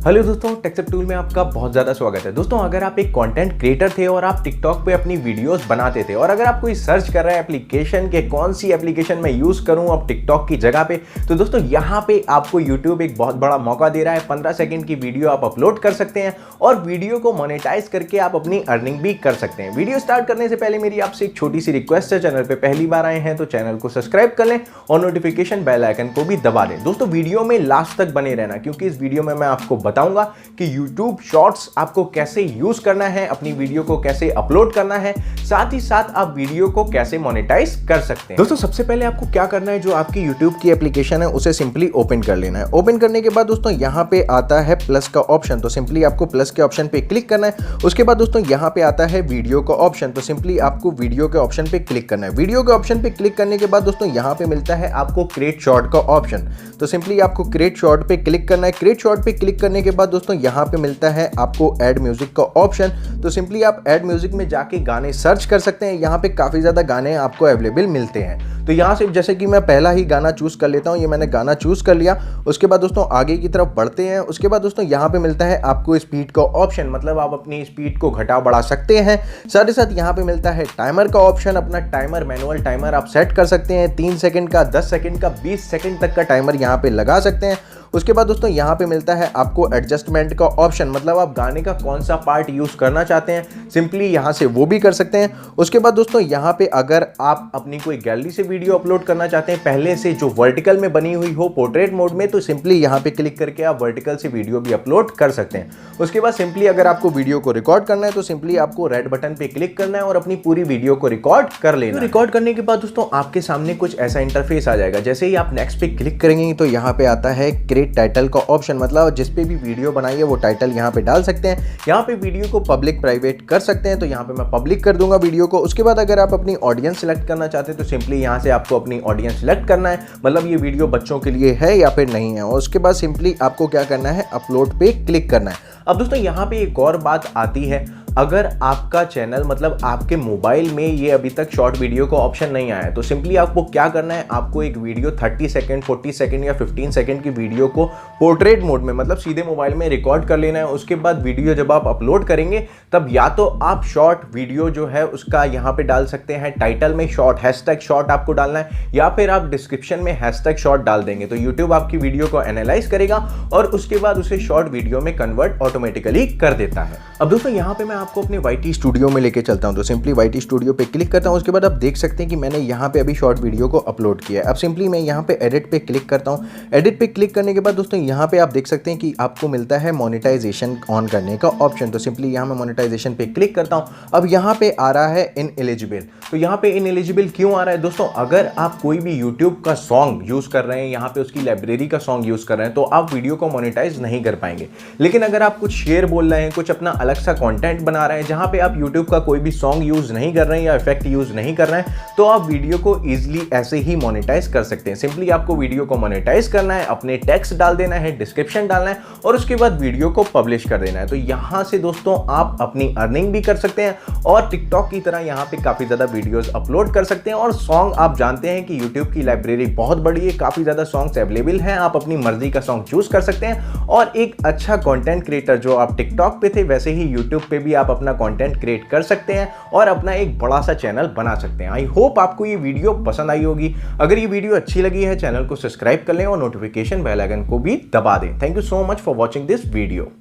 Hello दोस्तों, techsuptoolz में आपका बहुत ज़्यादा स्वागत है। दोस्तों, अगर आप एक कंटेंट क्रिएटर थे और आप टिकटॉक पे अपनी वीडियोस बनाते थे और अगर आप कोई सर्च कर रहे हैं एप्लीकेशन के कौन सी एप्लीकेशन मैं यूज़ करूं अब टिकटॉक की जगह पे, तो दोस्तों यहाँ पे आपको यूट्यूब एक बहुत बड़ा मौका दे रहा है। 15 सेकंड की वीडियो आप अपलोड कर सकते हैं और वीडियो को मोनेटाइज करके आप अपनी अर्निंग भी कर सकते हैं। वीडियो स्टार्ट करने से पहले मेरी आपसे एक छोटी सी रिक्वेस्ट है, चैनल पर पहली बार आए हैं तो चैनल को सब्सक्राइब कर लें और नोटिफिकेशन बेल आइकन को भी दबा दें। दोस्तों, वीडियो में लास्ट तक बने रहना क्योंकि इस वीडियो में मैं आपको बताऊंगा कि YouTube शॉर्ट्स आपको कैसे यूज करना है, अपनी वीडियो को कैसे अपलोड करना है, साथ ही साथ आप वीडियो को कैसे मोनेटाइज कर सकते हैं। दोस्तों, सबसे पहले आपको क्या करना है, जो आपकी YouTube की एप्लीकेशन है उसे सिंपली ओपन कर लेना है। ओपन करने के बाद दोस्तों यहाँ पे आता है प्लस का ऑप्शन, तो सिंपली आपको प्लस के ऑप्शन पे क्लिक करना है। उसके बाद दोस्तों यहाँ पे आता है वीडियो का ऑप्शन, तो सिंपली आपको वीडियो के ऑप्शन पे क्लिक करना है। वीडियो के ऑप्शन पे क्लिक करने के बाद दोस्तों यहाँ पे मिलता है आपको क्रिएट शॉर्ट का ऑप्शन, तो सिंपली आपको क्रिएट शॉर्ट पे क्लिक करना है। क्रिएट शॉर्ट पे क्लिक करने के बाद दोस्तों यहाँ पे मिलता है आपको ऐड म्यूजिक का ऑप्शन, तो सिंपली आप ऐड म्यूजिक में जाके गाने सर्च कर सकते हैं। यहाँ पे काफी ज्यादा गाने आपको अवेलेबल मिलते हैं, तो यहाँ से जैसे कि मैं पहला ही गाना चूज कर लेता हूँ। ये मैंने गाना चूज कर लिया। उसके बाद दोस्तों आगे की तरफ बढ़ते हैं। उसके बाद दोस्तों यहाँ पे मिलता है आपको स्पीड का ऑप्शन, मतलब आप अपनी स्पीड को घटा बढ़ा सकते हैं। साथ ही साथ यहाँ पे मिलता है टाइमर का ऑप्शन, अपना टाइमर मैनुअल टाइमर आप सेट कर सकते हैं। 3 सेकंड का, 10 सेकंड का, 20 सेकंड तक का टाइमर यहाँ पे लगा सकते हैं। उसके बाद दोस्तों यहाँ पे मिलता है आपको एडजस्टमेंट का ऑप्शन, मतलब आप गाने का कौन सा पार्ट यूज करना चाहते हैं, सिंपली यहाँ से वो भी कर सकते हैं। उसके बाद दोस्तों यहाँ पे अगर आप अपनी कोई गैलरी से वीडियो अपलोड करना चाहते हैं पहले से, जो वर्टिकल में बनी हुई हो पोर्ट्रेट मोड में, तो सिंपली यहाँ पे क्लिक करके आप वर्टिकल से वीडियो भी अपलोड कर सकते हैं। उसके बाद सिंपली अगर आपको वीडियो को रिकॉर्ड करना है तो सिंपली आपको रेड बटन पे क्लिक करना है और अपनी पूरी वीडियो को रिकॉर्ड कर लेना है। रिकॉर्ड करने के बाद दोस्तों आपके सामने कुछ ऐसा इंटरफेस आ जाएगा। जैसे ही आप नेक्स्ट पे क्लिक करेंगे तो यहाँ पे आता है क्रिएट टाइटल का ऑप्शन, मतलब जिस पे भी वीडियो बनाई है वो टाइटल यहाँ पे डाल सकते हैं। यहाँ पे वीडियो को पब्लिक प्राइवेट कर सकते हैं, तो यहाँ पे मैं पब्लिक कर दूंगा वीडियो को। उसके बाद अगर आप अपनी ऑडियंस सेलेक्ट करना चाहते हैं तो सिंपली यहाँ से आपको अपनी ऑडियंस सेलेक्ट करना है, मतलब ये वीडियो बच्चों के लिए है या फिर नहीं है। और उसके बाद सिंपली आपको क्या करना है, अपलोड पे क्लिक करना है। अब दोस्तों यहाँ पे एक और बात आती है, अगर आपका चैनल मतलब आपके मोबाइल में ये अभी तक शॉर्ट वीडियो का ऑप्शन नहीं आया है तो सिंपली आपको क्या करना है, आपको एक वीडियो 30 सेकंड, 40 सेकंड या 15 सेकंड की वीडियो को पोर्ट्रेट मोड में, मतलब सीधे मोबाइल में रिकॉर्ड कर लेना है। उसके बाद वीडियो जब आप अपलोड करेंगे तब या तो आप शॉर्ट वीडियो जो है उसका यहाँ पे डाल सकते हैं, टाइटल में शॉर्ट हैशटैग शॉर्ट आपको डालना है, या फिर आप डिस्क्रिप्शन में हैशटैग शॉर्ट डाल देंगे तो यूट्यूब आपकी वीडियो को एनालाइज करेगा और उसके बाद उसे शॉर्ट वीडियो में कन्वर्ट ऑटोमेटिकली कर देता है। अब दोस्तों यहाँ पे मैं आपको अपने YT स्टूडियो में लेके चलता हूँ, तो सिंपली YT स्टूडियो पे क्लिक करता हूँ। उसके बाद आप देख सकते हैं कि मैंने यहाँ पे अभी शॉर्ट वीडियो को अपलोड किया है। अब सिंपली मैं यहाँ पे एडिट पे क्लिक करता हूँ। एडिट पे क्लिक करने के बाद दोस्तों यहाँ पे आप देख सकते हैं कि आपको मिलता है मोनेटाइजेशन ऑन करने का ऑप्शन, तो सिंपली यहाँ मैं मोनेटाइजेशन पे क्लिक करता हूँ। अब यहाँ पे आ रहा है इनएलिजिबल, तो यहाँ पे इनएलिजिबल क्यों आ रहा है दोस्तों, अगर आप कोई भी यूट्यूब का सॉन्ग यूज कर रहे हैं, यहाँ पे उसकी लाइब्रेरी का सॉन्ग यूज कर रहे हैं तो आप वीडियो को मोनेटाइज नहीं कर पाएंगे। लेकिन अगर आप कुछ शेयर बोल रहे हैं, कुछ अपना अलग सा कंटेंट बना रहे हैं जहां पे आप YouTube का कोई भी सॉन्ग यूज नहीं कर रहे हैं या इफेक्ट यूज नहीं कर रहे हैं, तो आप वीडियो को इजीली ऐसे ही मोनेटाइज कर सकते हैं। सिंपली आपको वीडियो को मोनेटाइज करना है, अपने टेक्स्ट डाल देना है, डिस्क्रिप्शन डालना है और उसके बाद वीडियो को पब्लिश कर देना है। तो यहां से दोस्तों आप अपनी अर्निंग भी कर सकते हैं और टिकटॉक की तरह यहां पे काफी ज्यादा वीडियोस अपलोड कर सकते हैं। और सॉन्ग आप जानते हैं कि YouTube की लाइब्रेरी बहुत बड़ी है, काफी ज्यादा सॉन्ग्स अवेलेबल हैं, आप अपनी मर्जी का सॉन्ग चूज कर सकते हैं और एक अच्छा कंटेंट क्रिएटर जो आप टिकटॉक पे थे वैसे ही यूट्यूब पे भी आप अपना कंटेंट क्रिएट कर सकते हैं और अपना एक बड़ा सा चैनल बना सकते हैं। आई होप आपको ये वीडियो पसंद आई होगी। अगर ये वीडियो अच्छी लगी है चैनल को सब्सक्राइब कर लें और नोटिफिकेशन बेल आइकन को भी दबा दें। Thank you so much for watching this video.